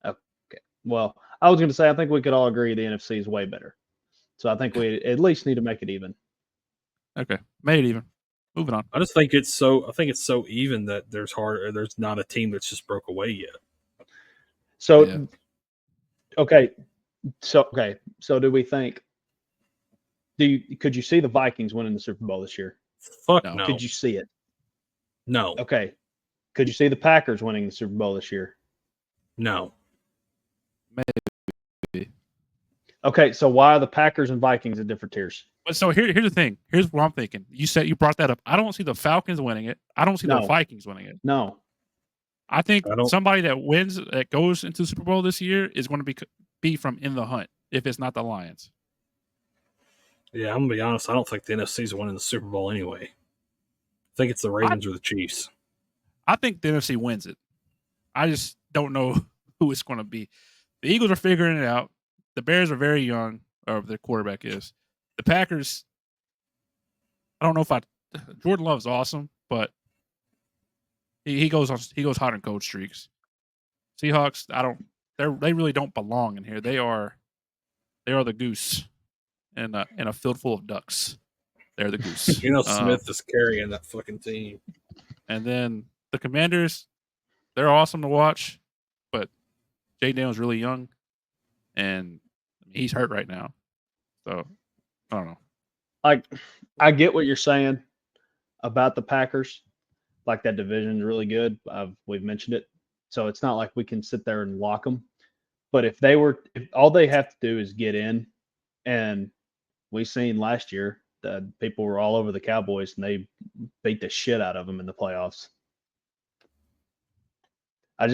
Okay. Well, I was going to say I think we could all agree the NFC is way better. So I think we at least need to make it even. Okay, made it even. Moving on. I just think it's so even that there's not a team that's just broke away yet. So, yeah. Okay. So do we think? Could you see the Vikings winning the Super Bowl this year? Fuck no. Could you see it? No. Okay. Could you see the Packers winning the Super Bowl this year? No. Maybe. Okay, so why are the Packers and Vikings in different tiers? But so here's the thing. Here's what I'm thinking. You brought that up. I don't see the Falcons winning it. I don't see the Vikings winning it. No. I think somebody that goes into the Super Bowl this year is going to be from in the hunt if it's not the Lions. Yeah, I'm going to be honest. I don't think the NFC is winning the Super Bowl anyway. I think it's the Ravens or the Chiefs. I think the NFC wins it. I just don't know who it's going to be. The Eagles are figuring it out. The Bears are very young, or their quarterback is. The Packers, I don't know if Jordan Love's awesome, but he goes hot in cold streaks. Seahawks, they really don't belong in here. They are the goose in a field full of ducks. They're the goose. Smith is carrying that fucking team. And then the Commanders, they're awesome to watch, but Jay Daniels really young, and he's hurt right now. So I don't know. I get what you're saying about the Packers. Like that division is really good. We've mentioned it. So it's not like we can sit there and lock them. But if all they have to do is get in, and we've seen last year, people were all over the Cowboys, and they beat the shit out of them in the playoffs. I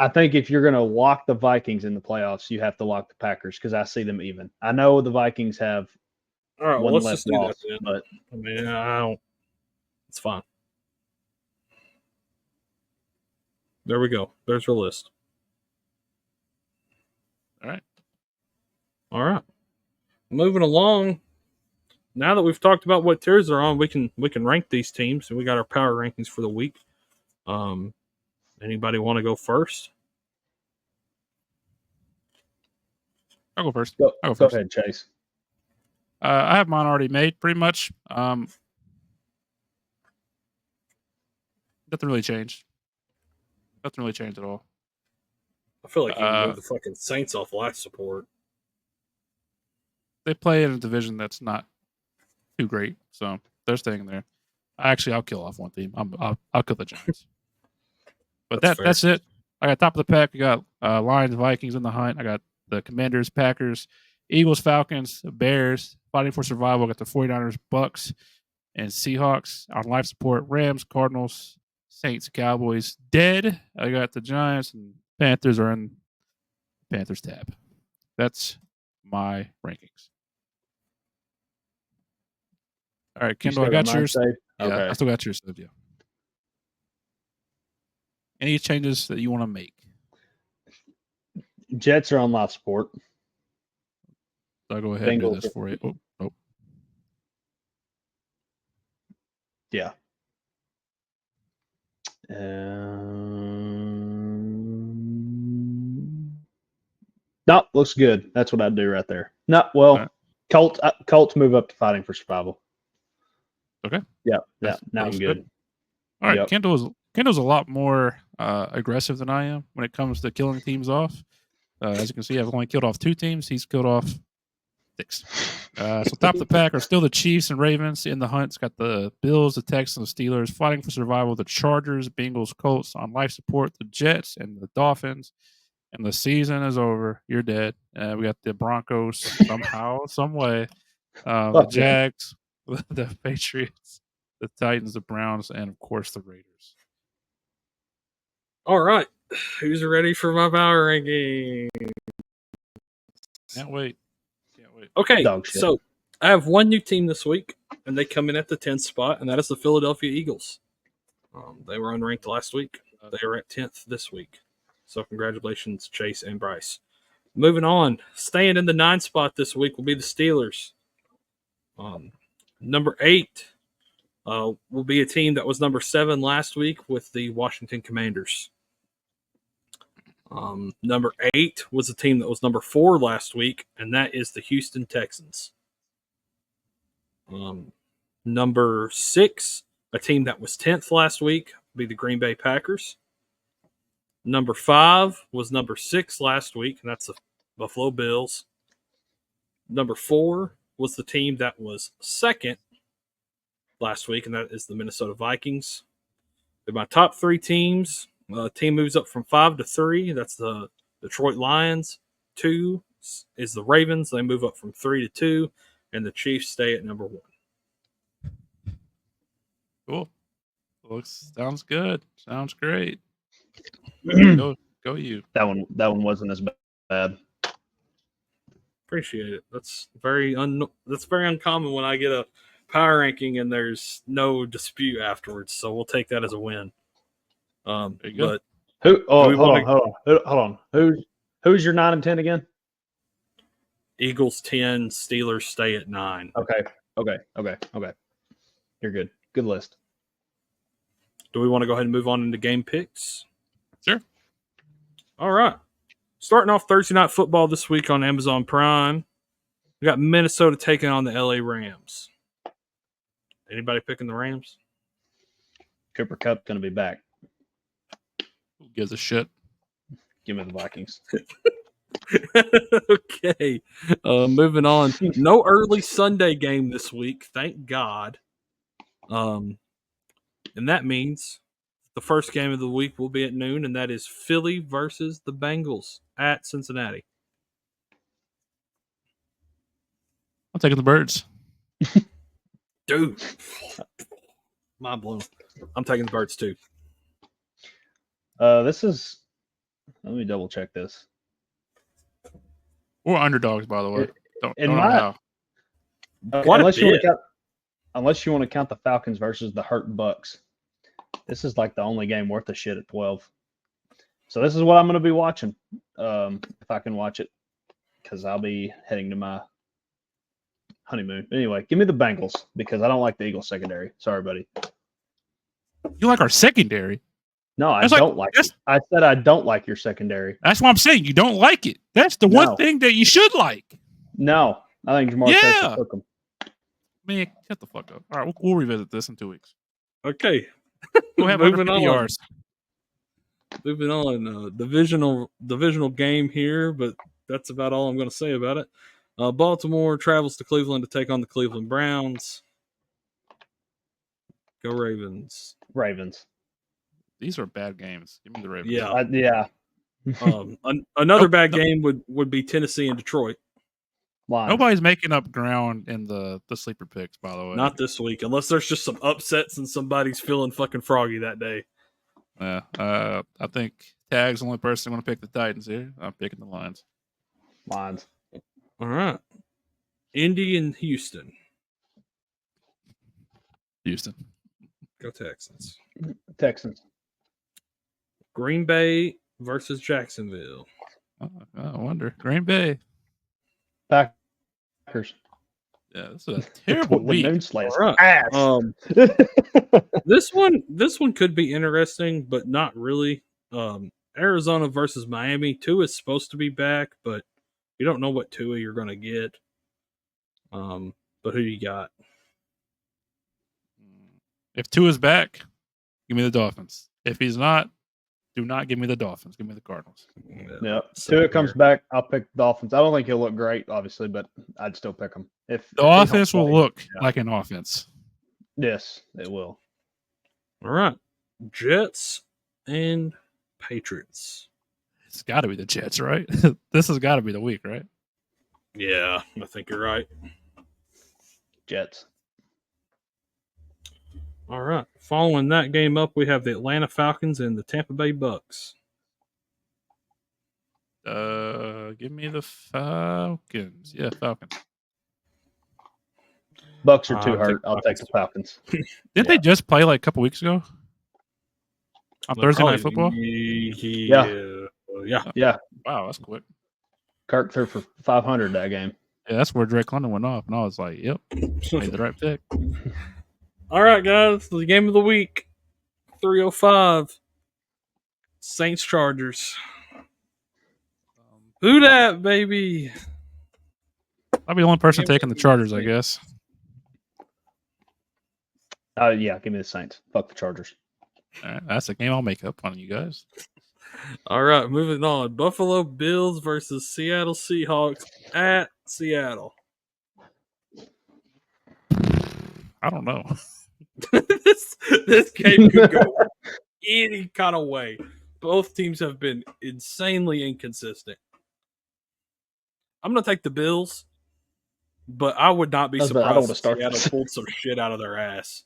think if you're going to lock the Vikings in the playoffs, you have to lock the Packers because I see them even. I know the Vikings have All right, well, one let's less just do loss, that then. but I mean, I don't. It's fine. There we go. There's our list. All right. All right. Moving along. Now that we've talked about what tiers they're on, we can rank these teams, and we got our power rankings for the week. Anybody want to go first? I'll go first. go I'll go first. ahead, Chase. I have mine already made, pretty much. Nothing really changed. Nothing really changed at all. I feel like you can move the fucking Saints off life support. They play in a division that's not too great, so they're staying there. I'll kill off one team. I'll kill the Giants. But that's it. I got top of the pack. I got Lions, Vikings in the hunt. I got the Commanders, Packers, Eagles, Falcons, Bears fighting for survival. I got the 49ers, Bucks, and Seahawks on life support. Rams, Cardinals, Saints, Cowboys dead. I got the Giants and Panthers are in Panthers tab. That's my rankings. All right, Kendall, I got yours. Yeah, Okay. I still got yours. Yeah. Any changes that you want to make? Jets are on life support. I'll go ahead and do this for you. Oh. Yeah. No, looks good. That's what I'd do right there. No, well, right. Colts move up to fighting for survival. Okay. Yeah. Now I'm good. All right. Yep. Kendall's a lot more aggressive than I am when it comes to killing teams off. As you can see, I've only killed off 2 teams. He's killed off 6. So top of the pack are still the Chiefs and Ravens in the hunt. It's got the Bills, the Texans, the Steelers fighting for survival. The Chargers, Bengals, Colts on life support. The Jets and the Dolphins. And the season is over. You're dead. We got the Broncos somehow, some way. The Jags, the Patriots, the Titans, the Browns, and of course the Raiders. All right, who's ready for my power ranking? Can't wait. Okay, so I have one new team this week, and they come in at the 10th spot, and that is the Philadelphia Eagles. They were unranked last week. They are at 10th this week. So congratulations, Chase and Bryce. Moving on, staying in the 9th spot this week will be the Steelers. Number 8 will be a team that was number 7 last week with the Washington Commanders. Number 8 was a team that was number 4 last week, and that is the Houston Texans. Number 6, a team that was 10th last week, will be the Green Bay Packers. Number 5 was number 6 last week, and that's the Buffalo Bills. Number 4 was the team that was 2nd last week, and that is the Minnesota Vikings. They're my top 3 teams. Team moves up from 5 to 3. That's the Detroit Lions. 2 is the Ravens. They move up from 3 to 2, and the Chiefs stay at number 1. Cool. Sounds good. Sounds great. Go you. That one wasn't as bad. Appreciate it. That's very uncommon when I get a power ranking and there's no dispute afterwards. So we'll take that as a win. But hold on. Who's your 9 and 10 again? Eagles 10, Steelers stay at 9. Okay. You're good. Good list. Do we want to go ahead and move on into game picks? Sure. All right. Starting off Thursday Night Football this week on Amazon Prime. We got Minnesota taking on the LA Rams. Anybody picking the Rams? Cooper Kupp's going to be back. Who gives a shit? Give me the Vikings. Okay. Moving on. No early Sunday game this week. Thank God. And that means the first game of the week will be at noon, and that is Philly versus the Bengals at Cincinnati. I'm taking the Birds. Dude, mind blown. I'm taking the Birds too. This is. Let me double check this. Or underdogs, by the way. Don't know how. Quite unless a you want bit. to count, unless you want to count the Falcons versus the hurt Bucks, this is like the only game worth a shit at 12. So this is what I'm going to be watching, if I can watch it, because I'll be heading to my honeymoon. Anyway, give me the Bengals because I don't like the Eagles secondary. Sorry, buddy. You like our secondary? No, I That's like- don't like it. I said I don't like your secondary. That's what I'm saying. You don't like it. That's the one thing that you should like. No, I think Jamar Chase will cook them. Man, shut the fuck up. All right, we'll revisit this in 2 weeks. Okay. We'll have Moving under 50 on. yards. Moving on. Divisional game here, but that's about all I'm going to say about it. Baltimore travels to Cleveland to take on the Cleveland Browns. Go Ravens. Ravens. These are bad games. Give me the Ravens. Yeah. Yeah. Another bad game would be Tennessee and Detroit. Lions. Nobody's making up ground in the sleeper picks, by the way. Not this week, unless there's just some upsets and somebody's feeling fucking froggy that day. Yeah. I think Tag's the only person going to pick the Titans here. I'm picking the Lions. Lions. All right. Indy and Houston. Houston. Go Texans. Texans. Green Bay versus Jacksonville. I wonder. Green Bay. Packers. Yeah, this is a terrible week. Noon slays. All right. Ass. This one could be interesting, but not really. Arizona versus Miami. Tua is supposed to be back, but you don't know what Tua you're going to get. But who you got? If Tua's back, give me the Dolphins. If he's not, do not give me the Dolphins. Give me the Cardinals. Yeah. Tua comes back, I'll pick the Dolphins. I don't think he'll look great, obviously, but I'd still pick him. If the offense will look like an offense. Yes, it will. All right. Jets and Patriots. It's got to be the Jets, right? This has got to be the week, right? Yeah, I think you're right. Jets. All right. Following that game up, we have the Atlanta Falcons and the Tampa Bay Bucks. Give me the Falcons. Yeah, Falcons. Bucks are too hurt. I'll take the Falcons. Didn't they just play like a couple weeks ago? On Thursday Night Football? Yeah. Wow, that's quick. Kirk threw for 500 that game. Yeah, that's where Drake London went off, and I was like, "Yep, made the right pick." All right, guys, the game of the week, 3:05, Saints Chargers. Who dat, baby? I'll be the only person taking the Chargers, I guess. Yeah, give me the Saints. Fuck the Chargers. All right, that's a game I'll make up on you guys. All right, moving on. Buffalo Bills versus Seattle Seahawks at Seattle. I don't know. this game could go any kind of way. Both teams have been insanely inconsistent. I'm going to take the Bills, but I would not be surprised if Seattle pulled some shit out of their ass.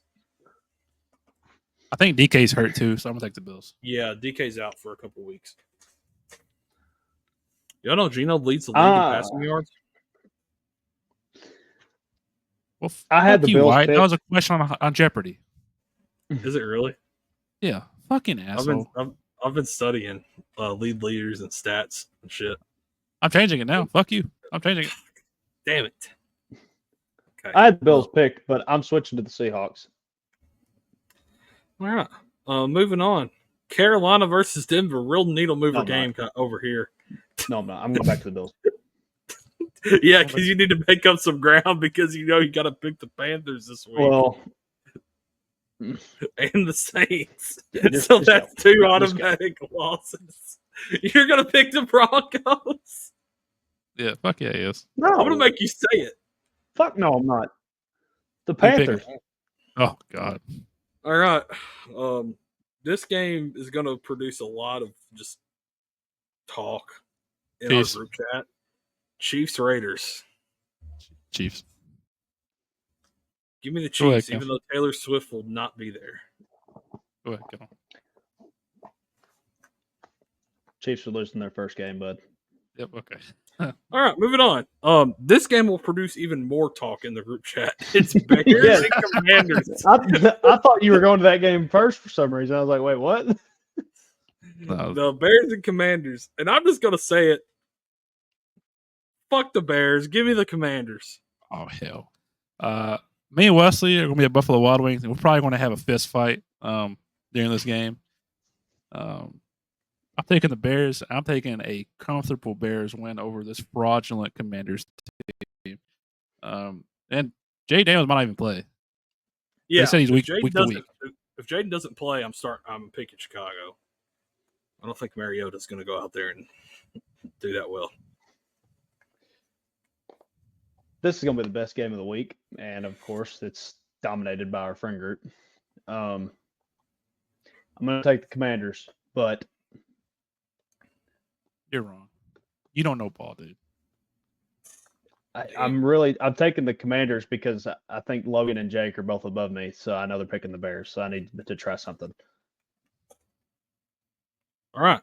I think DK's hurt too, so I'm going to take the Bills. Yeah, DK's out for a couple weeks. Y'all know Geno leads the league in passing yards? Well, I had the Bills White. pick. That was a question on Jeopardy. Is it really? Yeah, fucking asshole. I've been studying leaders and stats and shit. I'm changing it now. Fuck you. I'm changing it. Damn it. Okay. I had the Bills picked, but I'm switching to the Seahawks. All right. Moving on. Carolina versus Denver. Real needle mover game over here. No, I'm not. I'm going back to the Bills. Yeah, because you need to make up some ground because you know you got to pick the Panthers this week. Well, and the Saints. So that's two automatic losses. You're going to pick the Broncos? Yeah, fuck yeah, yes. No. I'm going to make you say it. Fuck no, I'm not. The Panthers. Oh, God. All right. This game is going to produce a lot of just talk in our group chat. Chiefs Raiders. Chiefs. Give me the Go ahead, Chiefs, Kim. even though Taylor Swift will not be there. Go ahead, Kim. Chiefs are losing their first game, bud. Yep. Okay. All right, moving on. This game will produce even more talk in the group chat. It's Bears Yes. and Commanders. I thought you were going to that game first for some reason. I was like, wait, what? No. The Bears and Commanders. And I'm just going to say it. Fuck the Bears. Give me the Commanders. Oh hell. Me and Wesley are going to be at Buffalo Wild Wings, and we're probably going to have a fist fight during this game. I'm taking the Bears. I'm taking a comfortable Bears win over this fraudulent Commanders team. And Jay Daniels might not even play. Yeah, They said he's if week Jaden to week. If Jaden doesn't play, I'm picking Chicago. I don't think Mariota's going to go out there and do that well. This is going to be the best game of the week, and of course, it's dominated by our friend group. I'm going to take the Commanders, but You're wrong. You don't know ball, dude. I'm taking the Commanders because I think Logan and Jake are both above me, so I know they're picking the Bears, so I need to try something. All right.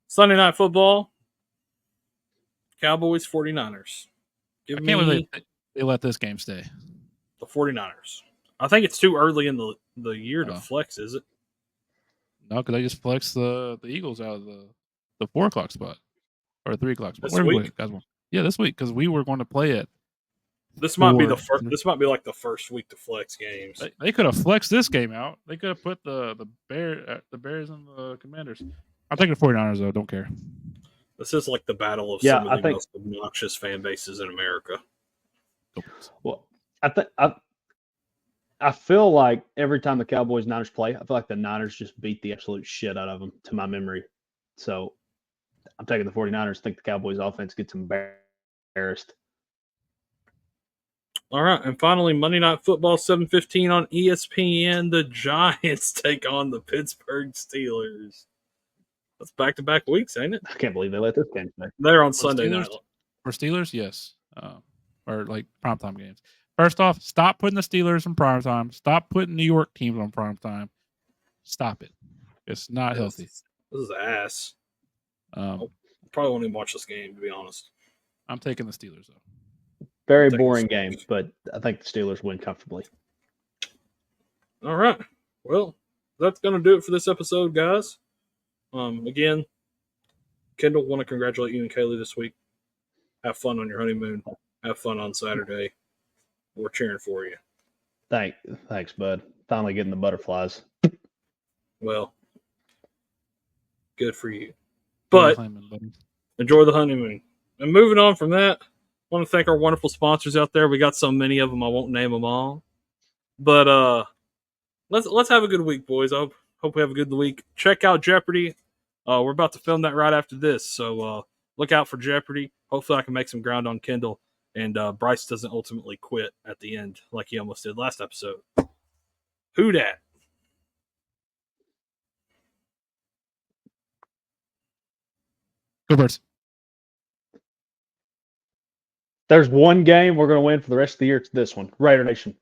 Sunday Night Football. Cowboys, 49ers. I can't believe they let this game stay. The 49ers. I think it's too early in the year to flex, is it? No, because they just flexed the Eagles out of the 4 o'clock spot or 3 o'clock spot. This week? Yeah, this week because we were going to play it. This might be the first. This might be like the first week to flex games. They could have flexed this game out. They could have put the Bears and the Commanders. I'm taking the 49ers though. Don't care. This is like the battle of Yeah, some of the most obnoxious fan bases in America. Well, I feel like every time the Cowboys Niners play, I feel like the Niners just beat the absolute shit out of them to my memory. So I'm taking the 49ers. I think the Cowboys offense gets embarrassed. All right, and finally, Monday Night Football, 7:15 on ESPN. The Giants take on the Pittsburgh Steelers. That's back-to-back weeks, ain't it? I can't believe they let this game play. They're on Sunday night. For Steelers, yes. Or like primetime games. First off, stop putting the Steelers in primetime. Stop putting New York teams on primetime. Stop it. It's not healthy. This is ass. I probably won't even watch this game, to be honest. I'm taking the Steelers, though. Very boring game, but I think the Steelers win comfortably. All right. Well, that's going to do it for this episode, guys. Again, Kendall, want to congratulate you and Kaylee this week. Have fun on your honeymoon. Have fun on Saturday. We're cheering for you. Thanks, bud. Finally getting the butterflies. Well, good for you. But enjoy the honeymoon. And moving on from that, I want to thank our wonderful sponsors out there. We got so many of them, I won't name them all. But let's have a good week, boys. I hope we have a good week. Check out Jeopardy. We're about to film that right after this, so look out for Jeopardy. Hopefully I can make some ground on Kendall, and Bryce doesn't ultimately quit at the end like he almost did last episode. Who dat? Go Birds. There's one game we're going to win for the rest of the year. It's this one. Raider Nation.